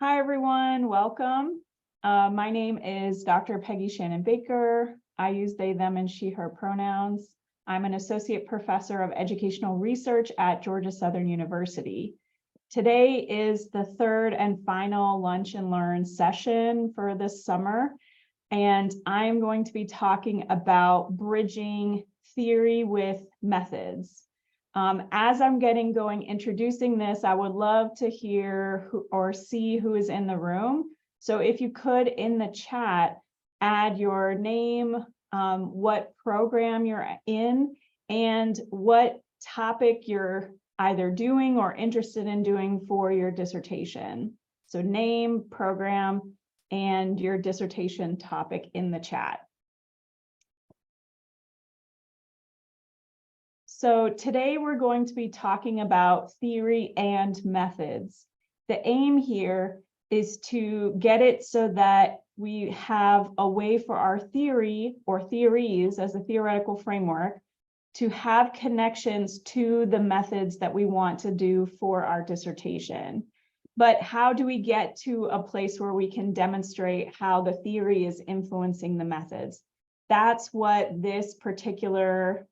Hi, everyone. Welcome. My name is Dr. Peggy Shannon-Baker. I use they, them, and she, her pronouns. I'm an associate professor of educational research at Georgia Southern University. Today is the third and final Lunch and Learn session for this summer, and I'm going to be talking about bridging theory with methods. As I'm getting going, introducing this, I would love to hear or see who is in the room. So if you could, in the chat, add your name, what program you're in, and what topic you're either doing or interested in doing for your dissertation. So name, program, and your dissertation topic in the chat. So today we're going to be talking about theory and methods. The aim here is to get it so that we have a way for our theory or theories as a theoretical framework to have connections to the methods that we want to do for our dissertation. But how do we get to a place where we can demonstrate how the theory is influencing the methods? That's what this particular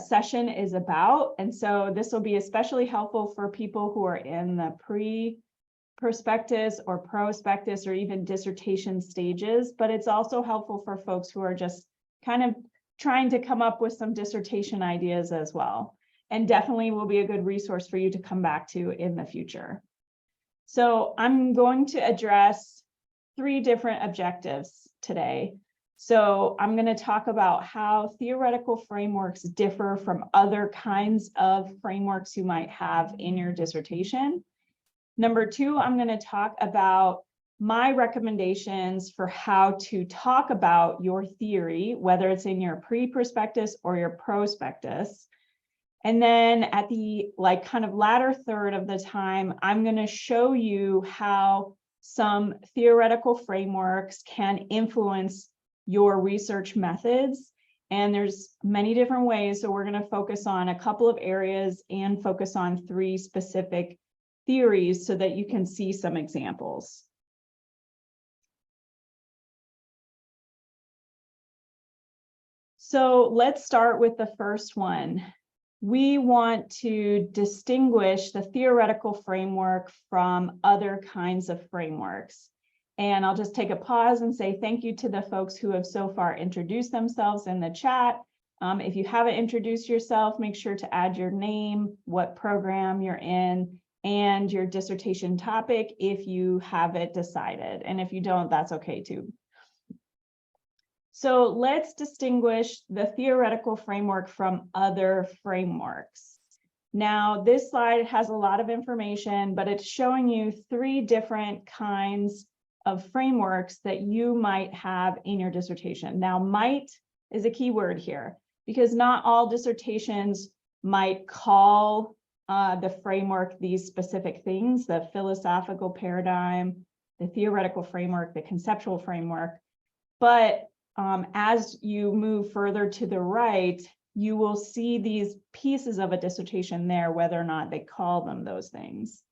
session is about. And so this will be especially helpful for people who are in the pre-prospectus or prospectus or even dissertation stages, but it's also helpful for folks who are just kind of trying to come up with some dissertation ideas as well. And definitely will be a good resource for you to come back to in the future. So I'm going to address 3 different objectives today. So I'm going to talk about how theoretical frameworks differ from other kinds of frameworks you might have in your dissertation. Number 2, I'm going to talk about my recommendations for how to talk about your theory, whether it's in your pre-prospectus or your prospectus. And then at the kind of latter third of the time, I'm going to show you how some theoretical frameworks can influence your research methods. And there's many different ways. So we're going to focus on a couple of areas and focus on 3 specific theories so that you can see some examples. So let's start with the first one. We want to distinguish the theoretical framework from other kinds of frameworks. And I'll just take a pause and say thank you to the folks who have so far introduced themselves in the chat. If you haven't introduced yourself, make sure to add your name, what program you're in, and your dissertation topic if you have it decided. And if you don't, that's okay too. So let's distinguish the theoretical framework from other frameworks. Now, this slide has a lot of information, but it's showing you 3 different kinds of frameworks that you might have in your dissertation. Now, might is a key word here, because not all dissertations might call the framework these specific things: the philosophical paradigm, the theoretical framework, the conceptual framework. But as you move further to the right, you will see these pieces of a dissertation there, whether or not they call them those things.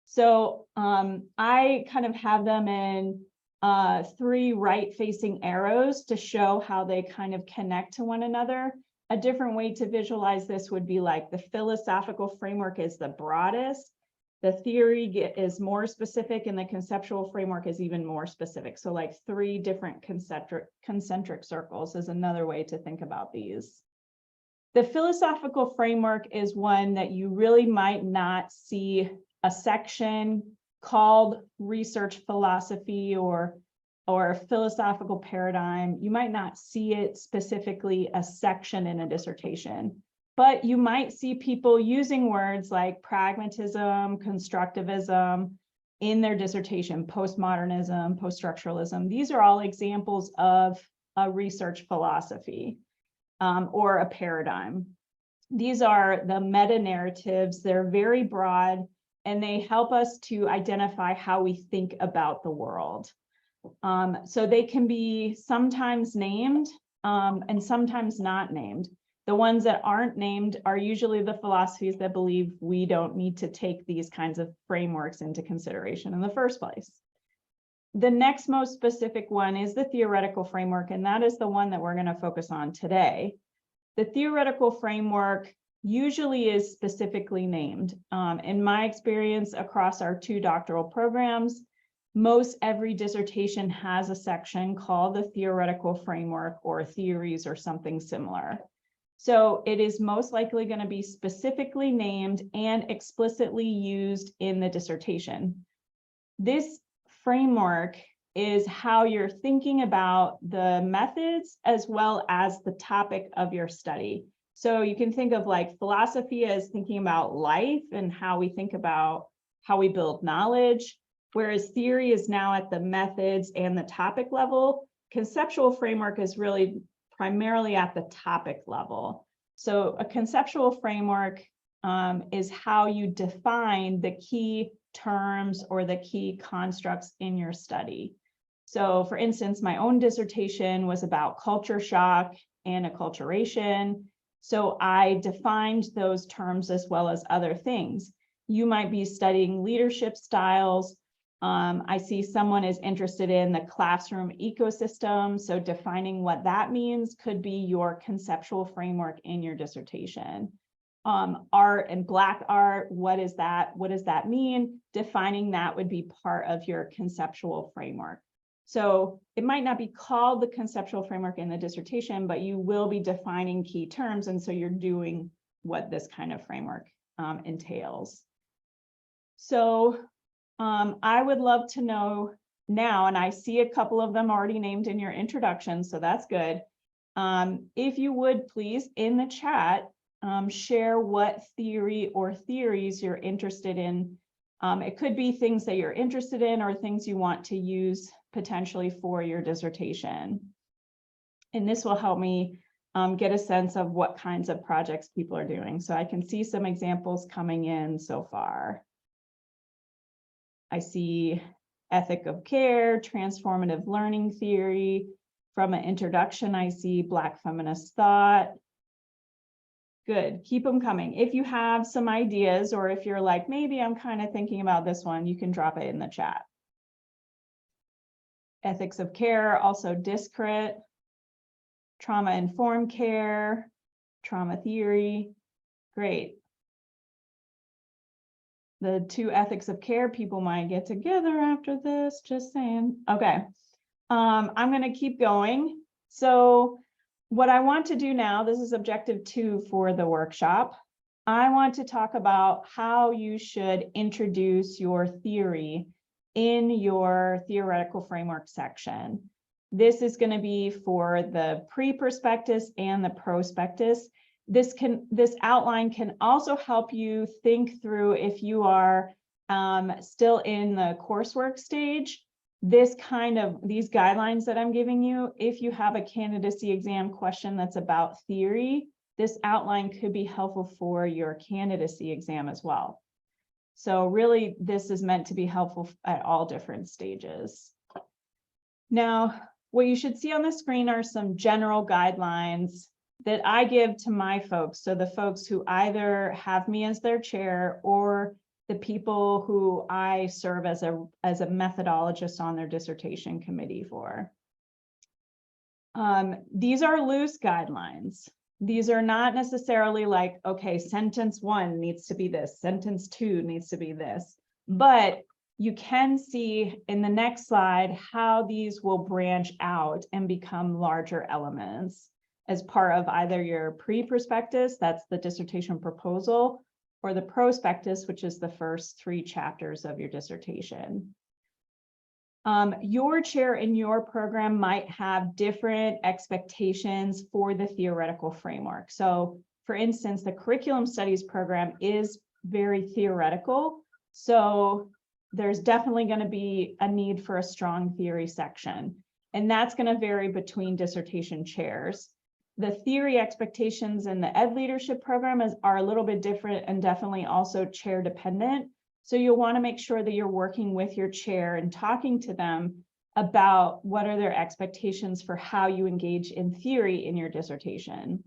So I kind of have them in 3 right-facing arrows to show how they kind of connect to one another. A different way to visualize this would be like the philosophical framework is the broadest, the theory is more specific, and the conceptual framework is even more specific. So like 3 different concentric circles is another way to think about these. The philosophical framework is one that you really might not see a section called research philosophy or philosophical paradigm. You might not see it specifically a section in a dissertation, but you might see people using words like pragmatism, constructivism in their dissertation, postmodernism, poststructuralism. These are all examples of a research philosophy or a paradigm. These are the meta-narratives. They're very broad, and they help us to identify how we think about the world. So they can be sometimes named and sometimes not named. The ones that aren't named are usually the philosophies that believe we don't need to take these kinds of frameworks into consideration in the first place. The next most specific one is the theoretical framework, and that is the one that we're going to focus on today. The theoretical framework usually is specifically named. In my experience across our 2 doctoral programs, most every dissertation has a section called the theoretical framework or theories or something similar. So it is most likely going to be specifically named and explicitly used in the dissertation. This framework is how you're thinking about the methods as well as the topic of your study. So you can think of like philosophy as thinking about life and how we think about how we build knowledge, whereas theory is now at the methods and the topic level. Conceptual framework is really primarily at the topic level. So a conceptual framework is how you define the key terms or the key constructs in your study. So for instance, my own dissertation was about culture shock and acculturation. So I defined those terms as well as other things. You might be studying leadership styles. I see someone is interested in the classroom ecosystem. So defining what that means could be your conceptual framework in your dissertation. Art and Black art, what is that? What does that mean? Defining that would be part of your conceptual framework. So it might not be called the conceptual framework in the dissertation, but you will be defining key terms. And so you're doing what this kind of framework entails. So I would love to know now, and I see a couple of them already named in your introduction, so that's good. If you would please, in the chat, share what theory or theories you're interested in. It could be things that you're interested in or things you want to use potentially for your dissertation. And this will help me get a sense of what kinds of projects people are doing. So I can see some examples coming in so far. I see ethic of care, transformative learning theory. From an introduction, I see Black feminist thought. Good, keep them coming. If you have some ideas, or if you're like, maybe I'm kind of thinking about this one, you can drop it in the chat. Ethics of care, also discrit, trauma-informed care, trauma theory, great. The 2 ethics of care people might get together after this, just saying. Okay, I'm gonna keep going. So what I want to do now, this is objective 2 for the workshop. I want to talk about how you should introduce your theory in your theoretical framework section. This is going to be for the pre-prospectus and the prospectus. This outline can also help you think through if you are still in the coursework stage. These guidelines that I'm giving you, if you have a candidacy exam question that's about theory, this outline could be helpful for your candidacy exam as well. So really, this is meant to be helpful at all different stages. Now, what you should see on the screen are some general guidelines that I give to my folks. So the folks who either have me as their chair or the people who I serve as a methodologist on their dissertation committee for. These are loose guidelines. These are not necessarily like, okay, sentence 1 needs to be this, sentence 2 needs to be this, but you can see in the next slide how these will branch out and become larger elements as part of either your pre-prospectus, that's the dissertation proposal, or the prospectus, which is the first 3 chapters of your dissertation. Your chair in your program might have different expectations for the theoretical framework. So for instance, the curriculum studies program is very theoretical. So there's definitely going to be a need for a strong theory section. And that's going to vary between dissertation chairs. The theory expectations in the ed leadership program are a little bit different and definitely also chair dependent. So you'll want to make sure that you're working with your chair and talking to them about what are their expectations for how you engage in theory in your dissertation.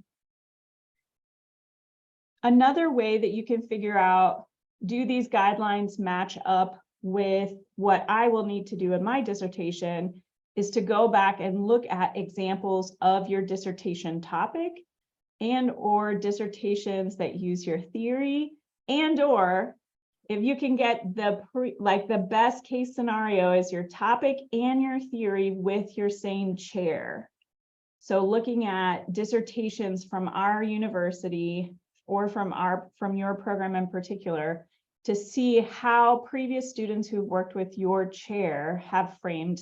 Another way that you can figure out, do these guidelines match up with what I will need to do in my dissertation, is to go back and look at examples of your dissertation topic and or dissertations that use your theory, and or if you can get the best case scenario is your topic and your theory with your same chair. So looking at dissertations from our university or from your program in particular, to see how previous students who've worked with your chair have framed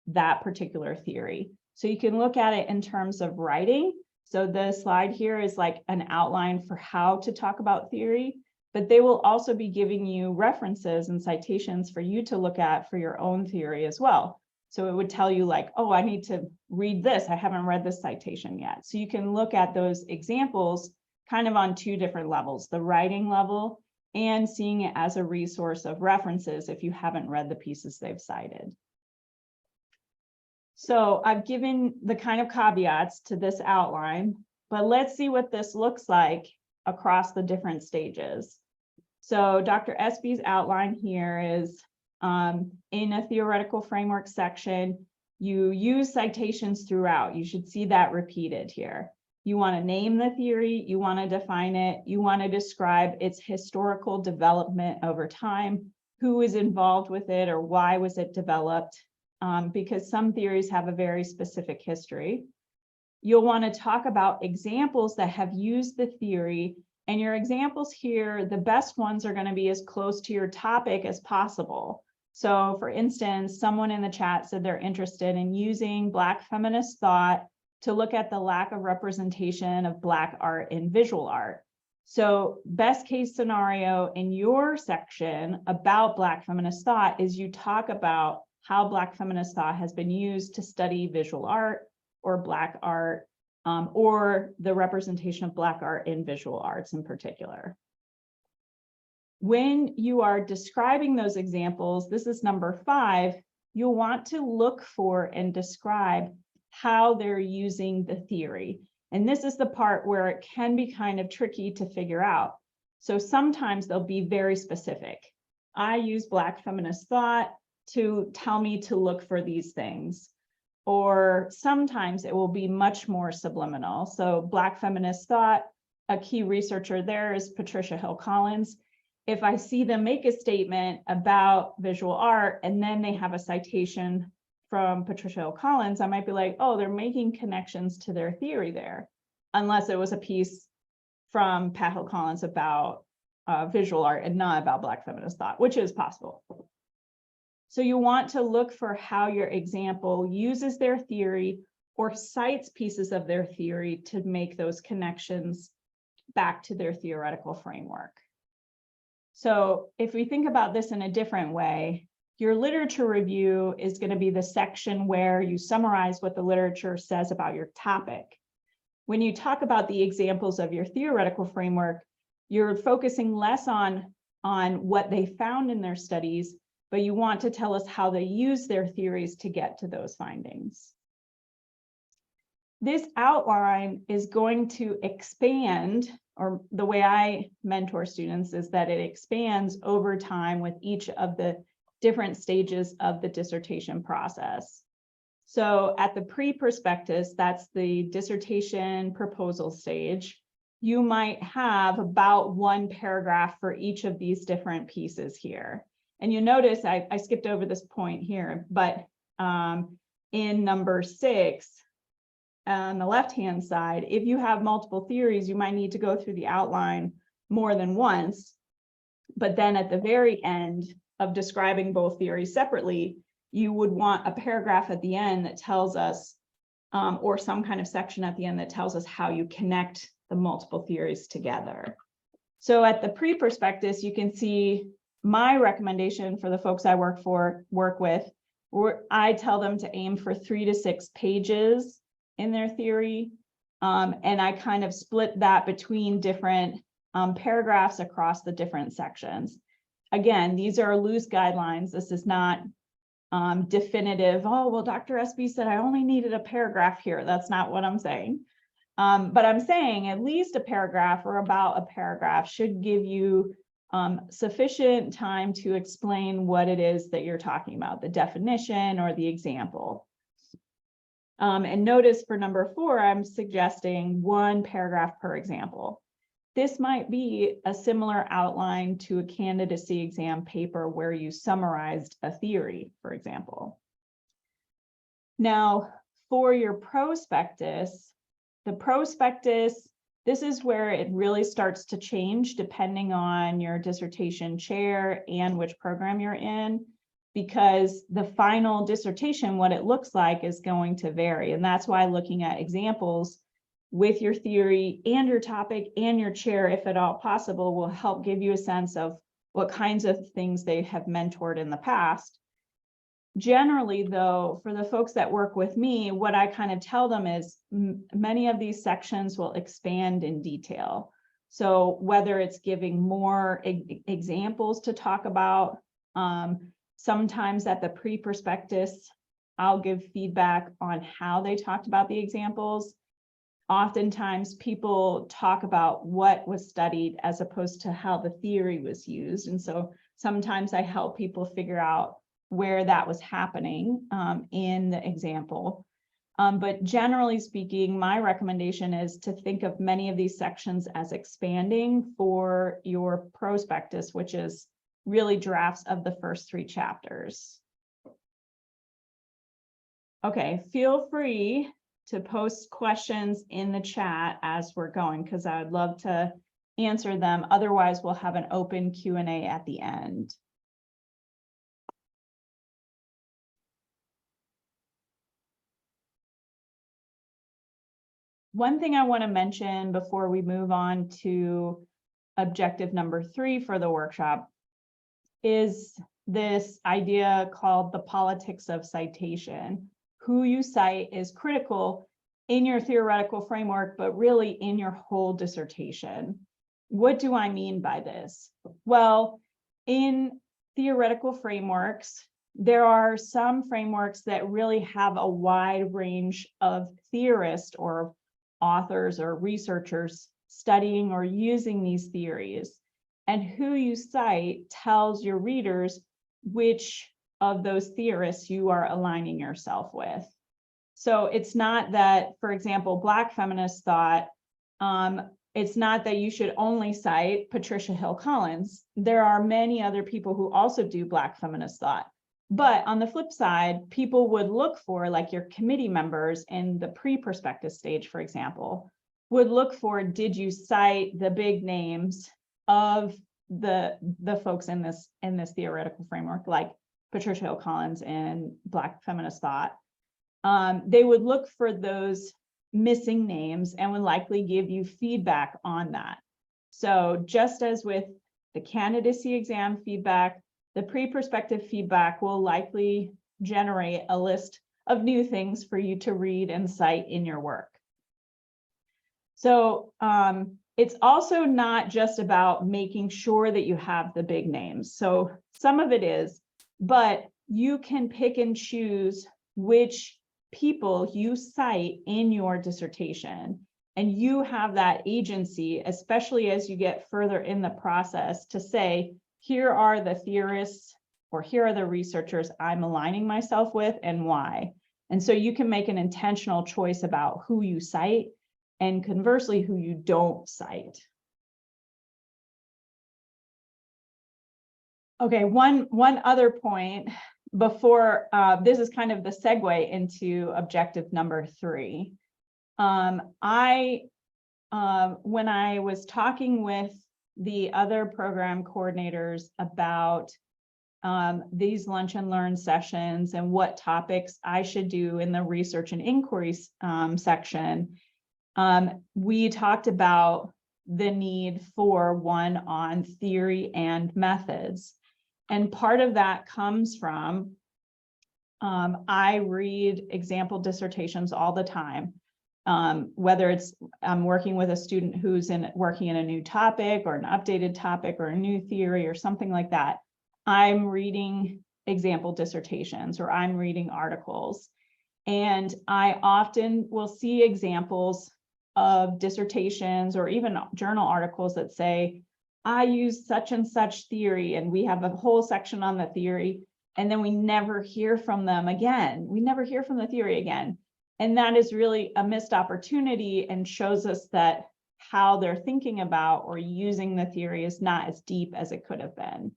that particular theory. So you can look at it in terms of writing. So the slide here is like an outline for how to talk about theory, but they will also be giving you references and citations for you to look at for your own theory as well. So it would tell you like, oh, I need to read this. I haven't read this citation yet. So you can look at those examples kind of on two different levels, the writing level and seeing it as a resource of references if you haven't read the pieces they've cited. So I've given the kind of caveats to this outline, but let's see what this looks like across the different stages. So Dr. Espy's outline here is in a theoretical framework section, you use citations throughout. You should see that repeated here. You want to name the theory, you want to define it, you want to describe its historical development over time, who is involved with it or why was it developed, because some theories have a very specific history. You'll want to talk about examples that have used the theory, and your examples here, the best ones are going to be as close to your topic as possible. So for instance, someone in the chat said they're interested in using Black feminist thought to look at the lack of representation of Black art in visual art. So best case scenario in your section about Black feminist thought is you talk about how Black feminist thought has been used to study visual art or Black art, or the representation of Black art in visual arts in particular. When you are describing those examples, this is number 5, you'll want to look for and describe how they're using the theory. And this is the part where it can be kind of tricky to figure out. So sometimes they'll be very specific. I use Black feminist thought to tell me to look for these things. Or sometimes it will be much more subliminal. So Black feminist thought, a key researcher there is Patricia Hill Collins. If I see them make a statement about visual art and then they have a citation from Patricia Hill Collins, I might be like, oh, they're making connections to their theory there, unless it was a piece from Pat Hill Collins about visual art and not about Black feminist thought, which is possible. So you want to look for how your example uses their theory or cites pieces of their theory to make those connections back to their theoretical framework. So if we think about this in a different way, your literature review is going to be the section where you summarize what the literature says about your topic. When you talk about the examples of your theoretical framework, you're focusing less on what they found in their studies, but you want to tell us how they use their theories to get to those findings. This outline is going to expand, or the way I mentor students is that it expands over time with each of the different stages of the dissertation process. So at the pre-prospectus, that's the dissertation proposal stage, you might have about 1 paragraph for each of these different pieces here. And you notice I skipped over this point here, but in number 6, on the left-hand side, if you have multiple theories, you might need to go through the outline more than once. But then at the very end of describing both theories separately, you would want a paragraph at the end that tells us, or some kind of section at the end that tells us how you connect the multiple theories together. So at the pre-prospectus, you can see my recommendation for the folks I work with, I tell them to aim for 3 to 6 pages in their theory. And I kind of split that between different paragraphs across the different sections. Again, these are loose guidelines. This is not definitive. Oh, well, Dr. Espy said I only needed a paragraph here. That's not what I'm saying. But I'm saying at least a paragraph or about a paragraph should give you sufficient time to explain what it is that you're talking about, the definition or the example. And notice for number 4, I'm suggesting 1 paragraph per example. This might be a similar outline to a candidacy exam paper where you summarized a theory, for example. Now, for your prospectus, the prospectus, this is where it really starts to change depending on your dissertation chair and which program you're in, because the final dissertation, what it looks like, is going to vary. And that's why looking at examples with your theory and your topic and your chair, if at all possible, will help give you a sense of what kinds of things they have mentored in the past. Generally, though, for the folks that work with me, what I kind of tell them is many of these sections will expand in detail. So whether it's giving more examples to talk about, sometimes at the pre-prospectus, I'll give feedback on how they talked about the examples. Oftentimes people talk about what was studied as opposed to how the theory was used. And so sometimes I help people figure out where that was happening in the example. But generally speaking, my recommendation is to think of many of these sections as expanding for your prospectus, which is really drafts of the first 3 chapters. Okay, feel free to post questions in the chat as we're going, because I would love to answer them. Otherwise, we'll have an open Q&A at the end. One thing I want to mention before we move on to objective number 3 for the workshop is this idea called the politics of citation. Who you cite is critical in your theoretical framework, but really in your whole dissertation. What do I mean by this? Well, in theoretical frameworks, there are some frameworks that really have a wide range of theorists or authors or researchers studying or using these theories. And who you cite tells your readers which of those theorists you are aligning yourself with. So it's not that, for example, Black feminist thought, it's not that you should only cite Patricia Hill Collins. There are many other people who also do Black feminist thought. But on the flip side, people would look for, like your committee members in the pre-prospectus stage, for example, would look for, did you cite the big names of the folks in this theoretical framework, like Patricia Hill Collins and Black feminist thought. They would look for those missing names and would likely give you feedback on that. So just as with the candidacy exam feedback, the pre-prospective feedback will likely generate a list of new things for you to read and cite in your work. So it's also not just about making sure that you have the big names. So some of it is, but you can pick and choose which people you cite in your dissertation. And you have that agency, especially as you get further in the process, to say, here are the theorists, or here are the researchers I'm aligning myself with and why. And so you can make an intentional choice about who you cite and conversely, who you don't cite. Okay, one other point before, this is kind of the segue into objective number 3. When I was talking with the other program coordinators about these lunch and learn sessions and what topics I should do in the research and inquiries section, we talked about the need for one on theory and methods. And part of that comes from, I read example dissertations all the time. Whether it's I'm working with a student who's working in a new topic or an updated topic or a new theory or something like that, I'm reading example dissertations or I'm reading articles. And I often will see examples of dissertations or even journal articles that say, I use such and such theory, and we have a whole section on the theory, and then we never hear from them again. We never hear from the theory again. And that is really a missed opportunity and shows us that how they're thinking about or using the theory is not as deep as it could have been.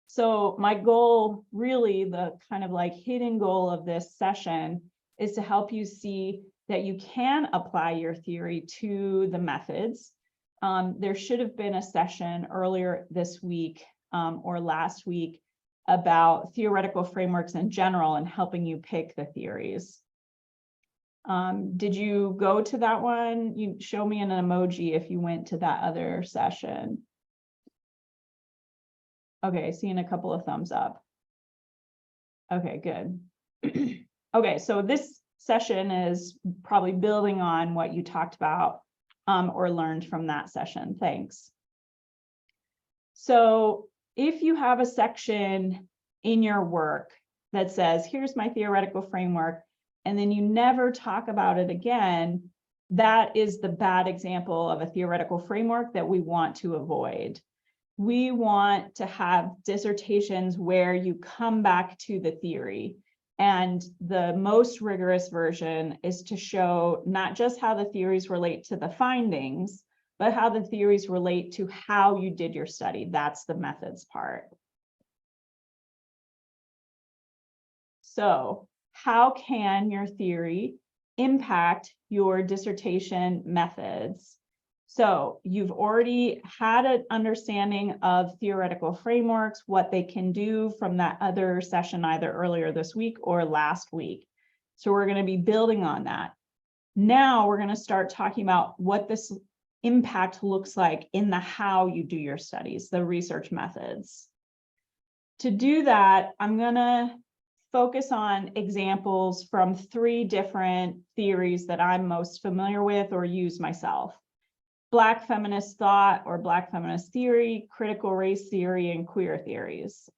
So my goal, really the kind of like hidden goal of this session, is to help you see that you can apply your theory to the methods. There should have been a session earlier this week or last week about theoretical frameworks in general and helping you pick the theories. Did you go to that one? You show me an emoji if you went to that other session. Okay, seeing a couple of thumbs up. Okay, good. Okay, so this session is probably building on what you talked about or learned from that session. Thanks. So if you have a section in your work that says, here's my theoretical framework, and then you never talk about it again, that is the bad example of a theoretical framework that we want to avoid. We want to have dissertations where you come back to the theory. And the most rigorous version is to show not just how the theories relate to the findings, but how the theories relate to how you did your study. That's the methods part. So how can your theory impact your dissertation methods? So you've already had an understanding of theoretical frameworks, what they can do from that other session, either earlier this week or last week. So we're going to be building on that. Now we're going to start talking about what this impact looks like in the how you do your studies, the research methods. To do that, I'm going to focus on examples from 3 different theories that I'm most familiar with or use myself. Black feminist thought or Black feminist theory, critical race theory, and queer theories.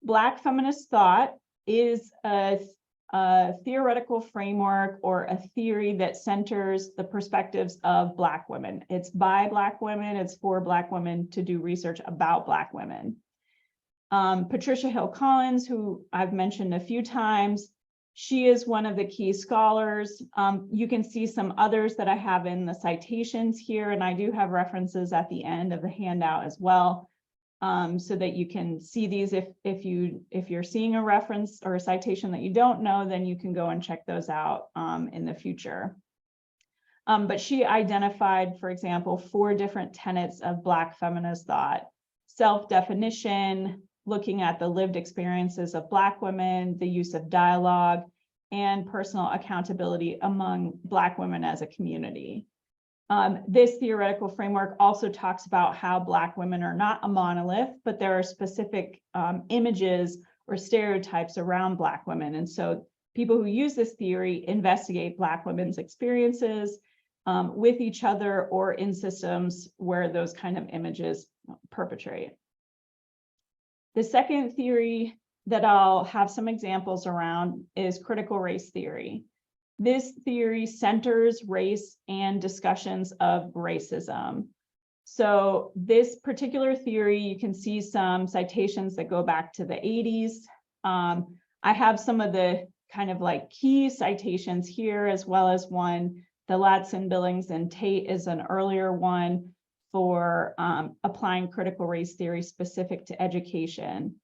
Black feminist thought is a theoretical framework or a theory that centers the perspectives of Black women. It's by Black women, it's for Black women to do research about Black women. Patricia Hill Collins, who I've mentioned a few times, she is one of the key scholars. You can see some others that I have in the citations here, and I do have references at the end of the handout as well, so that you can see these. If you're seeing a reference or a citation that you don't know, then you can go and check those out in the future. But she identified, for example, 4 different tenets of Black feminist thought: self-definition, looking at the lived experiences of Black women, the use of dialogue, and personal accountability among Black women as a community. This theoretical framework also talks about how Black women are not a monolith, but there are specific images or stereotypes around Black women. And so people who use this theory investigate Black women's experiences with each other or in systems where those kind of images perpetrate. The second theory that I'll have some examples around is critical race theory. This theory centers race and discussions of racism. So this particular theory, you can see some citations that go back to the 80s. I have some of the kind of like key citations here, as well as one, the Ladson, Billings, and Tate is an earlier one for applying critical race theory specific to education.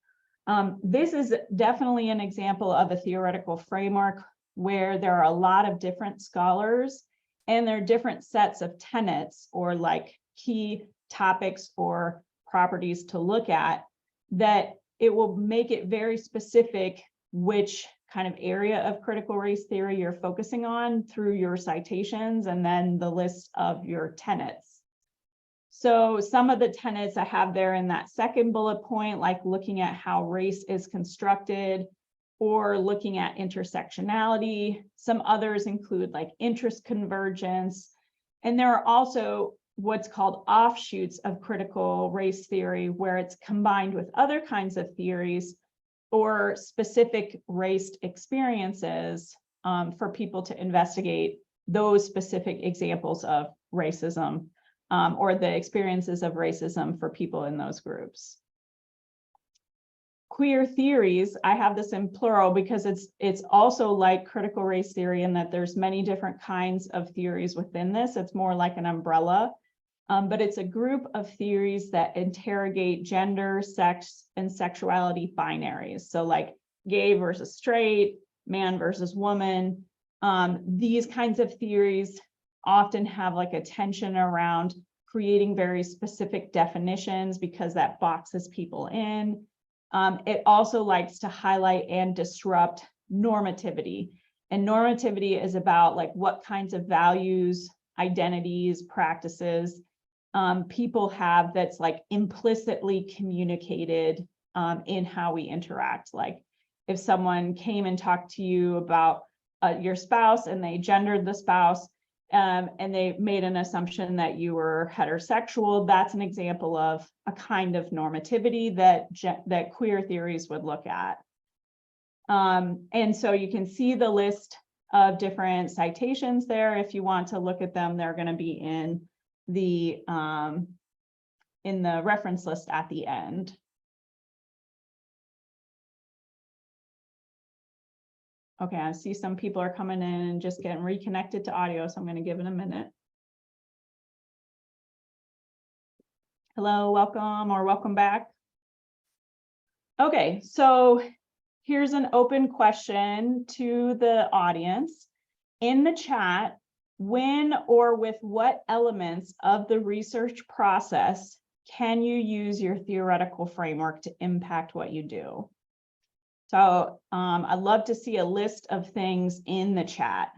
This is definitely an example of a theoretical framework where there are a lot of different scholars and there are different sets of tenets or like key topics or properties to look at, that it will make it very specific which kind of area of critical race theory you're focusing on through your citations and then the list of your tenets. So some of the tenets I have there in that second bullet point, like looking at how race is constructed or looking at intersectionality. Some others include like interest convergence. And there are also what's called offshoots of critical race theory, where it's combined with other kinds of theories or specific race experiences for people to investigate those specific examples of racism or the experiences of racism for people in those groups. Queer theories, I have this in plural because it's also like critical race theory in that there's many different kinds of theories within this. It's more like an umbrella, but it's a group of theories that interrogate gender, sex, and sexuality binaries. So like gay versus straight, man versus woman. These kinds of theories often have like a tension around creating very specific definitions because that boxes people in. It also likes to highlight and disrupt normativity. And normativity is about like what kinds of values, identities, practices people have that's like implicitly communicated in how we interact. Like if someone came and talked to you about your spouse and they gendered the spouse and they made an assumption that you were heterosexual, that's an example of a kind of normativity that queer theories would look at. And so you can see the list of different citations there. If you want to look at them, they're going to be in the reference list at the end. Okay, I see some people are coming in and just getting reconnected to audio, so I'm going to give it a minute. Hello, welcome or welcome back. Okay, so here's an open question to the audience. In the chat, when or with what elements of the research process can you use your theoretical framework to impact what you do? So I'd love to see a list of things in the chat.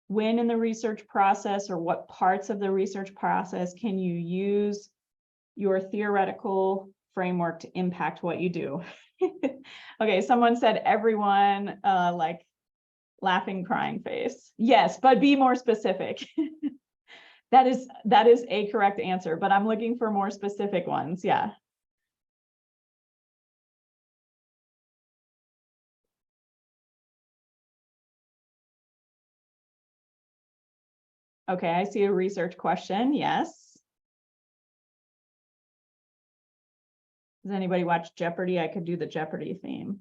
When in the research process or what parts of the research process can you use your theoretical framework to impact what you do? Okay, someone said everyone, like laughing, crying face. Yes, but be more specific. That is a correct answer, but I'm looking for more specific ones. Yeah. Okay, I see a research question. Yes. Does anybody watch Jeopardy? I could do the Jeopardy theme.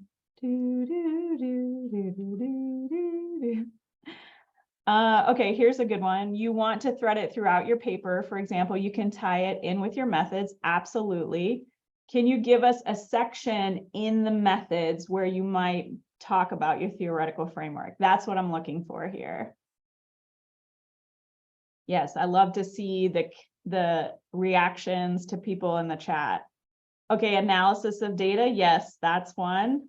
Okay, here's a good one. You want to thread it throughout your paper. For example, you can tie it in with your methods. Absolutely. Can you give us a section in the methods where you might talk about your theoretical framework? That's what I'm looking for here. Yes, I love to see the reactions to people in the chat. Okay, analysis of data. Yes, that's one.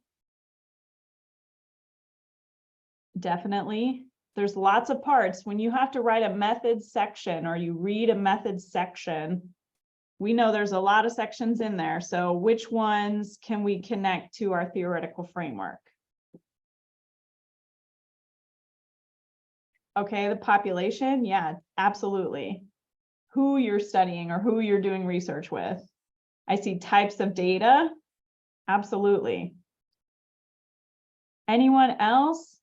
Definitely. There's lots of parts. When you have to write a methods section or you read a methods section, we know there's a lot of sections in there. So which ones can we connect to our theoretical framework? Okay, the population. Yeah, absolutely. Who you're studying or who you're doing research with. I see types of data. Absolutely. Anyone else?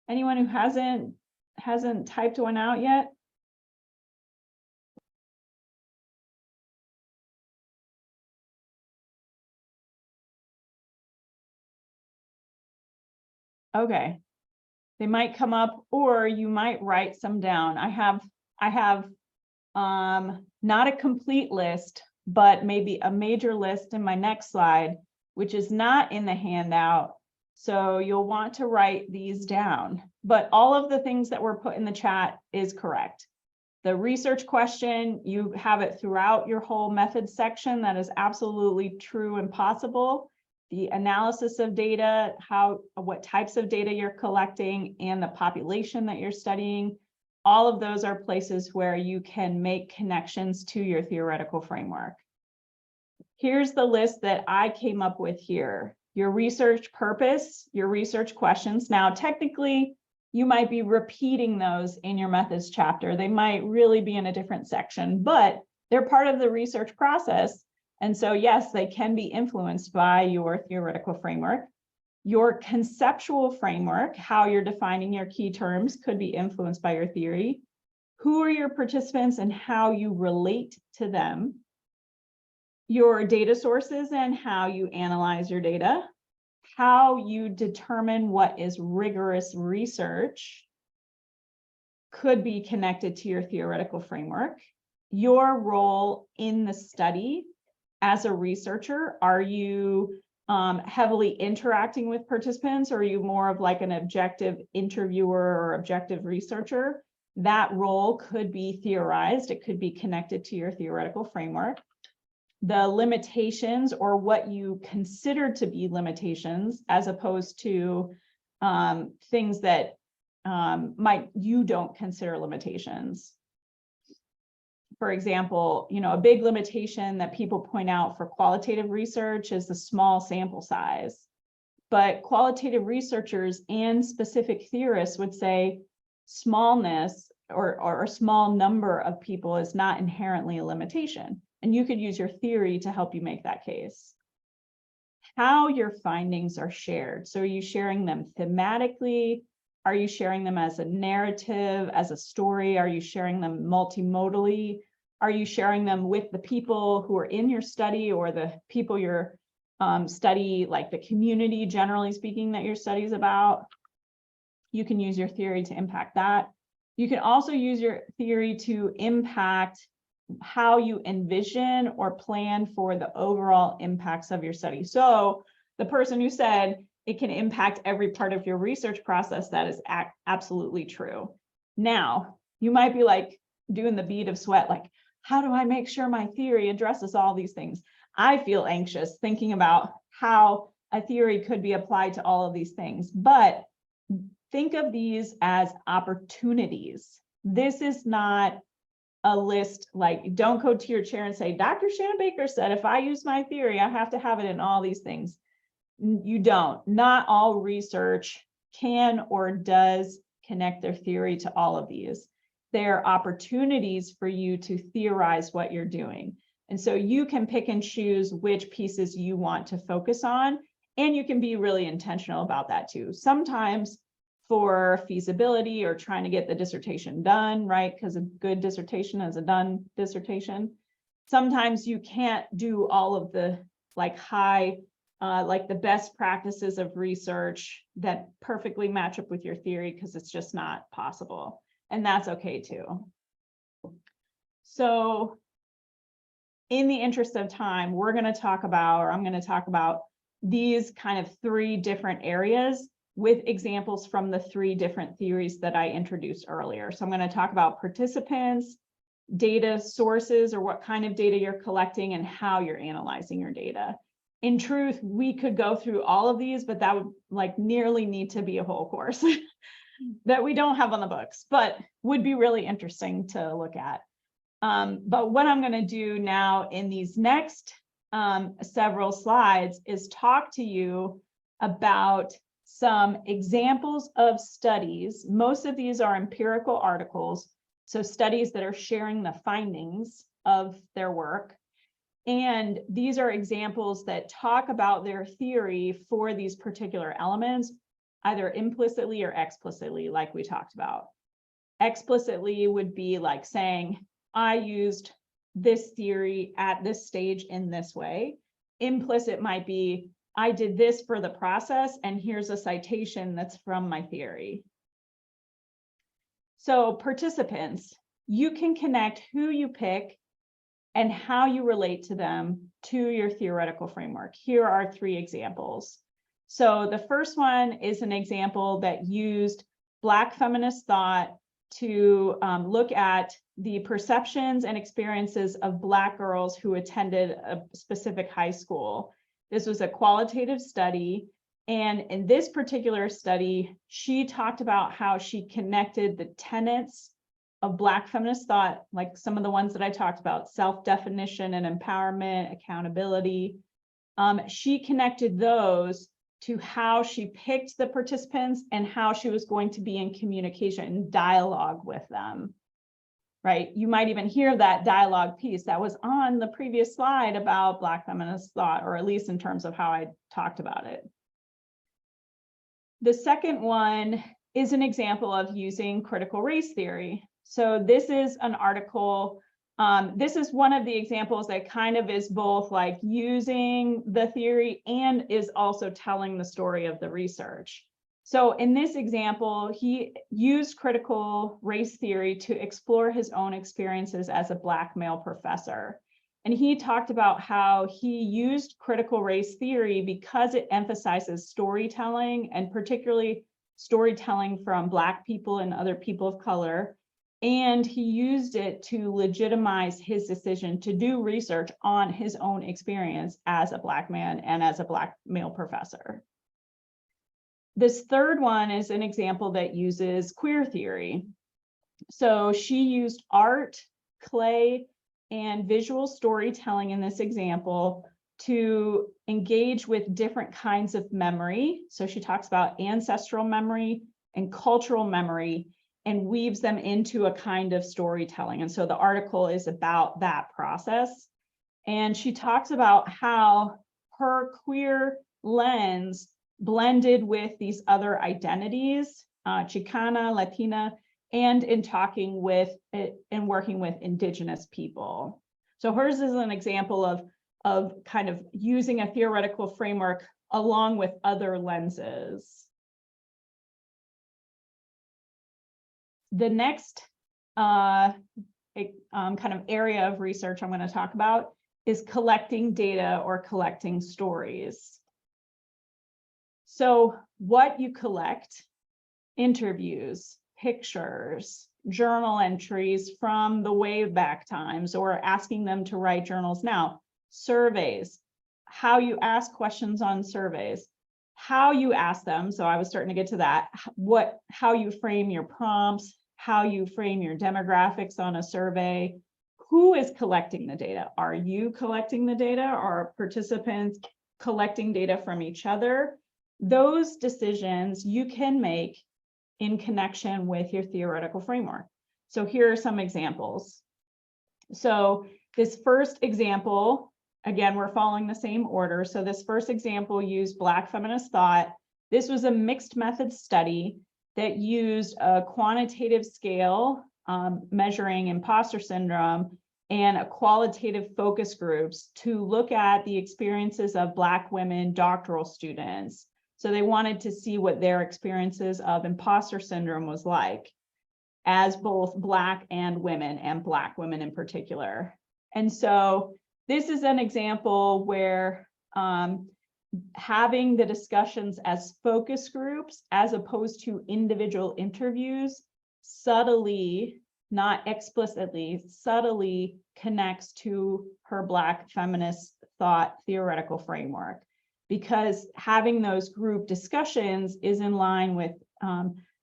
Anyone who hasn't typed one out yet? Okay. They might come up, or you might write some down. I have not a complete list, but maybe a major list in my next slide, which is not in the handout. So you'll want to write these down, but all of the things that were put in the chat is correct. The research question, you have it throughout your whole methods section. That is absolutely true and possible. The analysis of data, what types of data you're collecting, and the population that you're studying, all of those are places where you can make connections to your theoretical framework. Here's the list that I came up with here. Your research purpose, your research questions. Now, technically, you might be repeating those in your methods chapter. They might really be in a different section, but they're part of the research process. And so, yes, they can be influenced by your theoretical framework. Your conceptual framework, how you're defining your key terms, could be influenced by your theory. Who are your participants and how you relate to them? Your data sources and how you analyze your data. How you determine what is rigorous research could be connected to your theoretical framework. Your role in the study as a researcher, are you heavily interacting with participants, or are you more of like an objective interviewer or objective researcher? That role could be theorized. It could be connected to your theoretical framework. The limitations, or what you consider to be limitations, as opposed to things that you don't consider limitations. For example, a big limitation that people point out for qualitative research is the small sample size. But qualitative researchers and specific theorists would say smallness or a small number of people is not inherently a limitation. And you could use your theory to help you make that case. How your findings are shared. So are you sharing them thematically? Are you sharing them as a narrative, as a story? Are you sharing them multimodally? Are you sharing them with the people who are in your study, or the people your study, like the community, generally speaking, that your study is about? You can use your theory to impact that. You can also use your theory to impact how you envision or plan for the overall impacts of your study. So the person who said it can impact every part of your research process, that is absolutely true. Now, you might be like doing the bead of sweat, like, how do I make sure my theory addresses all these things? I feel anxious thinking about how a theory could be applied to all of these things, but think of these as opportunities. This is not a list, like, don't go to your chair and say, Dr. Shannon-Baker said, if I use my theory, I have to have it in all these things. You don't. Not all research can or does connect their theory to all of these. They're opportunities for you to theorize what you're doing. And so you can pick and choose which pieces you want to focus on, and you can be really intentional about that too. Sometimes for feasibility or trying to get the dissertation done, right? Because a good dissertation is a done dissertation. Sometimes you can't do all of the like the best practices of research that perfectly match up with your theory, because it's just not possible. And that's okay too. So in the interest of time, we're going to talk about, or I'm going to talk about these kind of three different areas with examples from the three different theories that I introduced earlier. So I'm going to talk about participants, data sources, or what kind of data you're collecting, and how you're analyzing your data. In truth, we could go through all of these, but that would like nearly need to be a whole course that we don't have on the books, but would be really interesting to look at. But what I'm going to do now in these next several slides is talk to you about some examples of studies. Most of these are empirical articles, so studies that are sharing the findings of their work. And these are examples that talk about their theory for these particular elements, either implicitly or explicitly, like we talked about. Explicitly would be like saying, I used this theory at this stage in this way. Implicit might be, I did this for the process, and here's a citation that's from my theory. So participants, you can connect who you pick and how you relate to them to your theoretical framework. Here are three examples. So the first one is an example that used Black feminist thought to look at the perceptions and experiences of Black girls who attended a specific high school. This was a qualitative study. And in this particular study, she talked about how she connected the tenets of Black feminist thought, like some of the ones that I talked about, self-definition and empowerment, accountability. She connected those to how she picked the participants and how she was going to be in communication and dialogue with them, right? You might even hear that dialogue piece that was on the previous slide about Black feminist thought, or at least in terms of how I talked about it. The second one is an example of using critical race theory. So this is an article. This is one of the examples that kind of is both like using the theory and is also telling the story of the research. So in this example, he used critical race theory to explore his own experiences as a Black male professor. And he talked about how he used critical race theory because it emphasizes storytelling, and particularly storytelling from Black people and other people of color. And he used it to legitimize his decision to do research on his own experience as a Black man and as a Black male professor. This third one is an example that uses queer theory. So she used art, clay, and visual storytelling in this example to engage with different kinds of memory. So she talks about ancestral memory and cultural memory and weaves them into a kind of storytelling. And so the article is about that process. And she talks about how her queer lens blended with these other identities, Chicana, Latina, and in talking with and working with Indigenous people. So hers is an example of kind of using a theoretical framework along with other lenses. The next kind of area of research I'm going to talk about is collecting data or collecting stories. So what you collect: interviews, pictures, journal entries from the way back times, or asking them to write journals now, surveys, how you ask questions on surveys, how you ask them. So I was starting to get to that, how you frame your prompts, how you frame your demographics on a survey. Who is collecting the data? Are you collecting the data? Are participants collecting data from each other? Those decisions you can make in connection with your theoretical framework. So here are some examples. So this first example, again, we're following the same order. So this first example used Black feminist thought. This was a mixed method study that used a quantitative scale measuring imposter syndrome and a qualitative focus groups to look at the experiences of Black women doctoral students. So they wanted to see what their experiences of imposter syndrome was like as both Black and women, and Black women in particular. And so this is an example where having the discussions as focus groups as opposed to individual interviews subtly, not explicitly, subtly connects to her Black feminist thought theoretical framework, because having those group discussions is in line with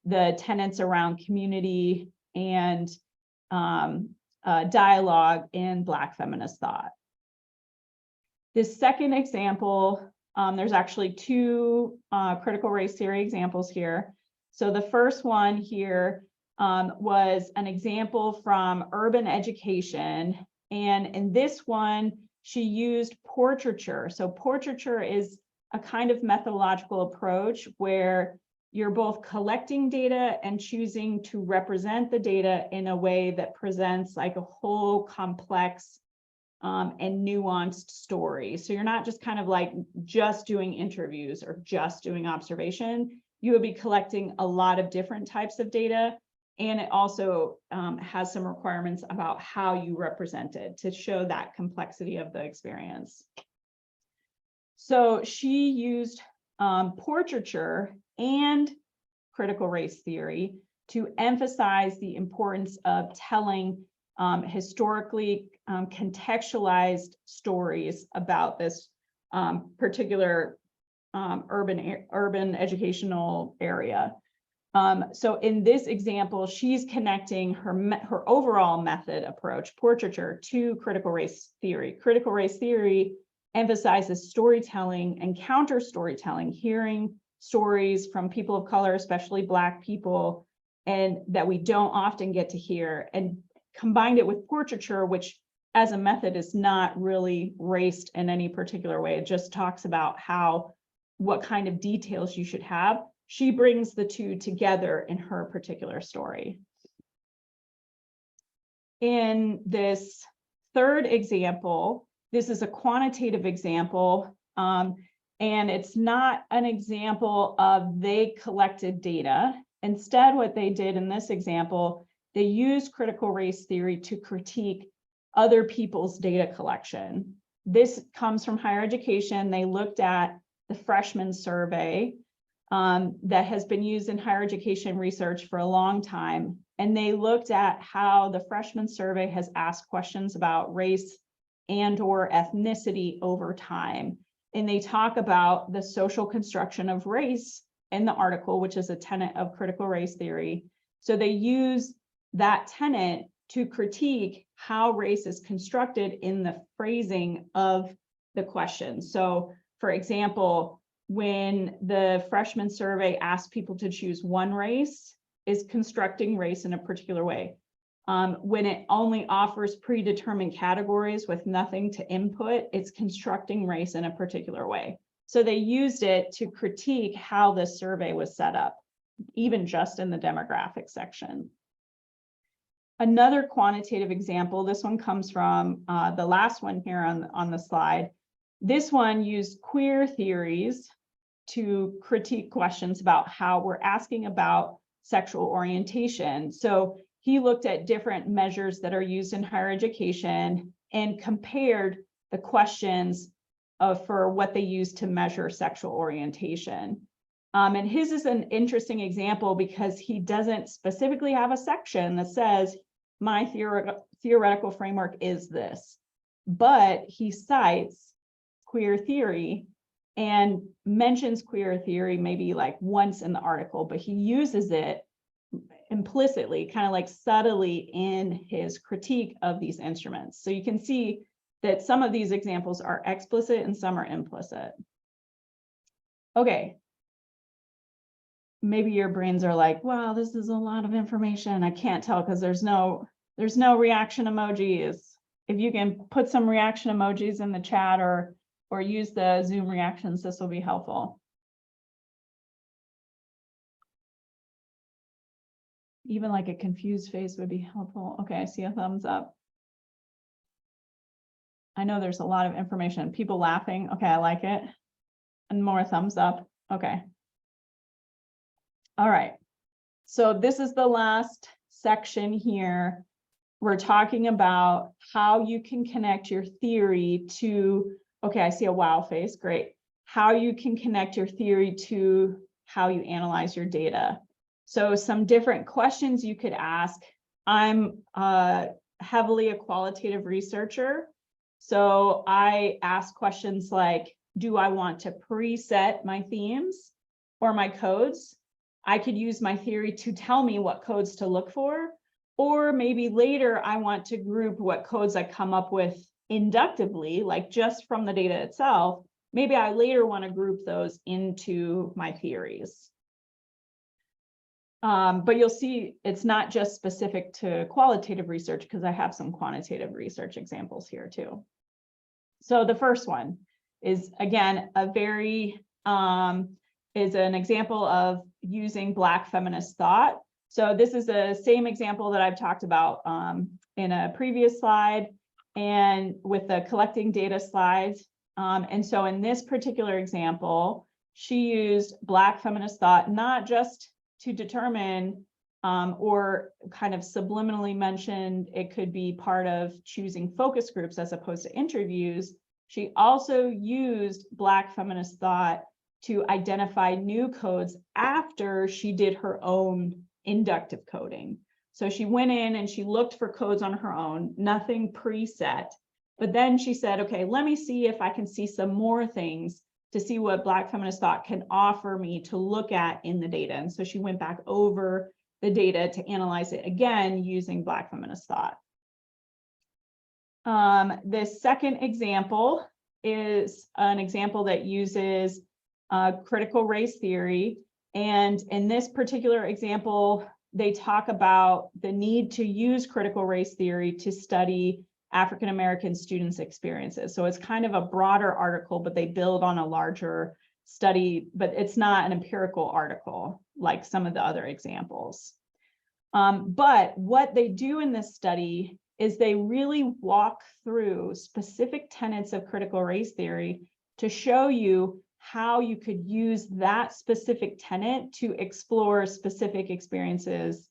the tenets around community and dialogue in Black feminist thought. This second example, there's actually two critical race theory examples here. So the first one here was an example from urban education. And in this one, she used portraiture. So portraiture is a kind of methodological approach where you're both collecting data and choosing to represent the data in a way that presents like a whole complex and nuanced story. So you're not just kind of like just doing interviews or just doing observation. You would be collecting a lot of different types of data. And it also has some requirements about how you represent it to show that complexity of the experience. So she used portraiture and critical race theory to emphasize the importance of telling historically contextualized stories about this particular urban educational area. So in this example, she's connecting her overall method approach, portraiture, to critical race theory. Critical race theory emphasizes storytelling and counter storytelling, hearing stories from people of color, especially Black people, and that we don't often get to hear, and combined it with portraiture, which as a method is not really raced in any particular way. It just talks about what kind of details you should have. she brings the two together in her particular story. In this third example, this is a quantitative example, and it's not an example of they collected data. Instead, what they did in this example, they used critical race theory to critique other people's data collection. This comes from higher education. They looked at the freshman survey that has been used in higher education research for a long time. And they looked at how the freshman survey has asked questions about race and/or ethnicity over time. And they talk about the social construction of race in the article, which is a tenet of critical race theory. So they use that tenet to critique how race is constructed in the phrasing of the question. So, for example, when the freshman survey asked people to choose one race, is constructing race in a particular way. When it only offers predetermined categories with nothing to input, it's constructing race in a particular way. So they used it to critique how the survey was set up, even just in the demographic section. Another quantitative example, this one comes from the last one here on the slide. This one used queer theories to critique questions about how we're asking about sexual orientation. So he looked at different measures that are used in higher education and compared the questions for what they use to measure sexual orientation. And his is an interesting example because he doesn't specifically have a section that says, my theoretical framework is this, but he cites queer theory and mentions queer theory maybe like once in the article, but he uses it implicitly, kind of like subtly in his critique of these instruments. So you can see that some of these examples are explicit and some are implicit. Okay. Maybe your brains are like, wow, this is a lot of information. I can't tell because there's no reaction emojis. If you can put some reaction emojis in the chat or use the Zoom reactions, this will be helpful. Even like a confused face would be helpful. Okay, I see a thumbs up. I know there's a lot of information. People laughing. Okay, I like it. And more thumbs up. Okay. All right. So this is the last section here. We're talking about how you can connect your theory to, okay, I see a wow face, great. How you can connect your theory to how you analyze your data. So some different questions you could ask. I'm heavily a qualitative researcher. So I ask questions like, do I want to preset my themes or my codes? I could use my theory to tell me what codes to look for, or maybe later I want to group what codes I come up with inductively, like just from the data itself. Maybe I later want to group those into my theories. But you'll see it's not just specific to qualitative research because I have some quantitative research examples here too. So the first one is, again, is an example of using Black feminist thought. So this is the same example that I've talked about in a previous slide and with the collecting data slides. And so in this particular example, she used Black feminist thought, not just to determine or kind of subliminally mentioned it could be part of choosing focus groups as opposed to interviews. She also used Black feminist thought to identify new codes after she did her own inductive coding. So she went in and she looked for codes on her own, nothing preset. But then she said, okay, let me see if I can see some more things to see what Black feminist thought can offer me to look at in the data. And so she went back over the data to analyze it again using Black feminist thought. The second example is an example that uses critical race theory. And in this particular example, they talk about the need to use critical race theory to study African-American students' experiences. So it's kind of a broader article, but they build on a larger study, but it's not an empirical article like some of the other examples. But what they do in this study is they really walk through specific tenets of critical race theory to show you how you could use that specific tenet to explore specific experiences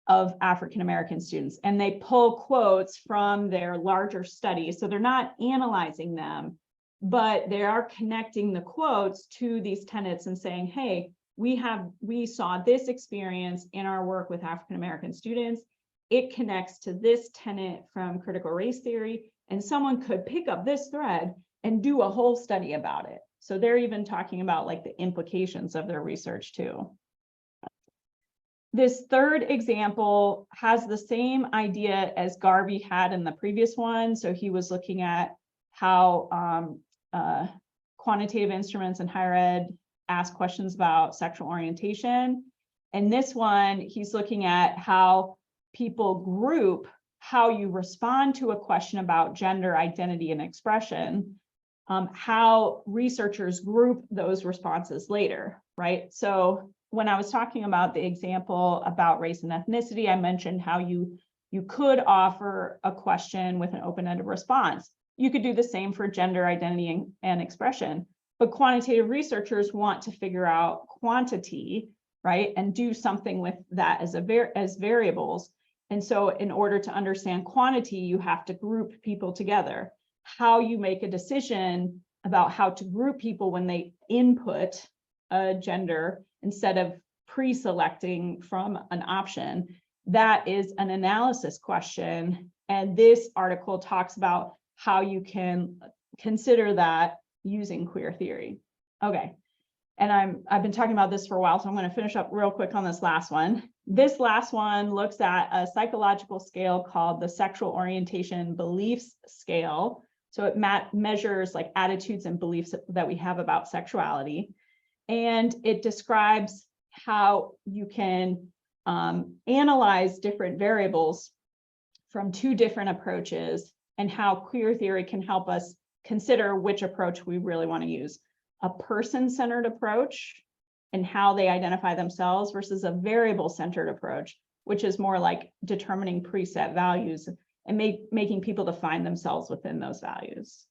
of African-American students. And they pull quotes from their larger study. So they're not analyzing them, but they are connecting the quotes to these tenets and saying, hey, we saw this experience in our work with African-American students. It connects to this tenet from critical race theory, and someone could pick up this thread and do a whole study about it. So they're even talking about like the implications of their research too. This third example has the same idea as Garvey had in the previous one. So he was looking at how quantitative instruments in higher ed ask questions about sexual orientation. And this one, he's looking at how people group how you respond to a question about gender identity and expression, how researchers group those responses later, right? So when I was talking about the example about race and ethnicity, I mentioned how you could offer a question with an open-ended response. You could do the same for gender identity and expression, but quantitative researchers want to figure out quantity, right? And do something with that as variables. And so in order to understand quantity, you have to group people together. How you make a decision about how to group people when they input a gender instead of pre-selecting from an option, that is an analysis question. And this article talks about how you can consider that using queer theory. Okay, and I've been talking about this for a while, so I'm going to finish up real quick on this last one. This last one looks at a psychological scale called the Sexual Orientation Beliefs Scale. So it measures like attitudes and beliefs that we have about sexuality. And it describes how you can analyze different variables from two different approaches and how queer theory can help us consider which approach we really want to use. A person-centered approach and how they identify themselves versus a variable-centered approach, which is more like determining preset values and making people define themselves within those values.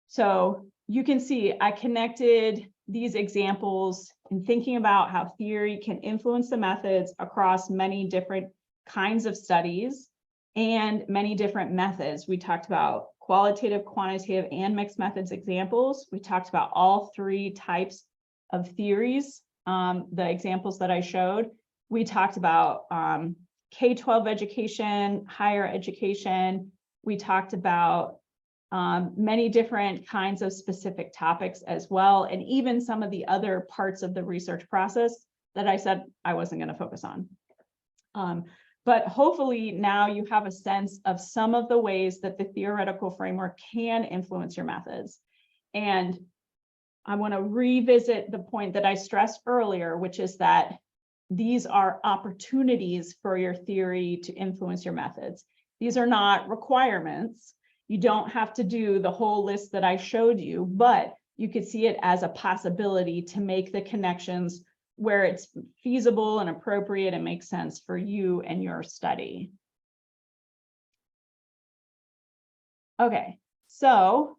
So you can see I connected these examples in thinking about how theory can influence the methods across many different kinds of studies and many different methods. We talked about qualitative, quantitative, and mixed methods examples. We talked about all three types of theories, the examples that I showed. We talked about K-12 education, higher education. We talked about many different kinds of specific topics as well, and even some of the other parts of the research process that I said I wasn't going to focus on. But hopefully now you have a sense of some of the ways that the theoretical framework can influence your methods. And I want to revisit the point that I stressed earlier, which is that these are opportunities for your theory to influence your methods. These are not requirements. You don't have to do the whole list that I showed you, but you could see it as a possibility to make the connections where it's feasible and appropriate and makes sense for you and your study. Okay, so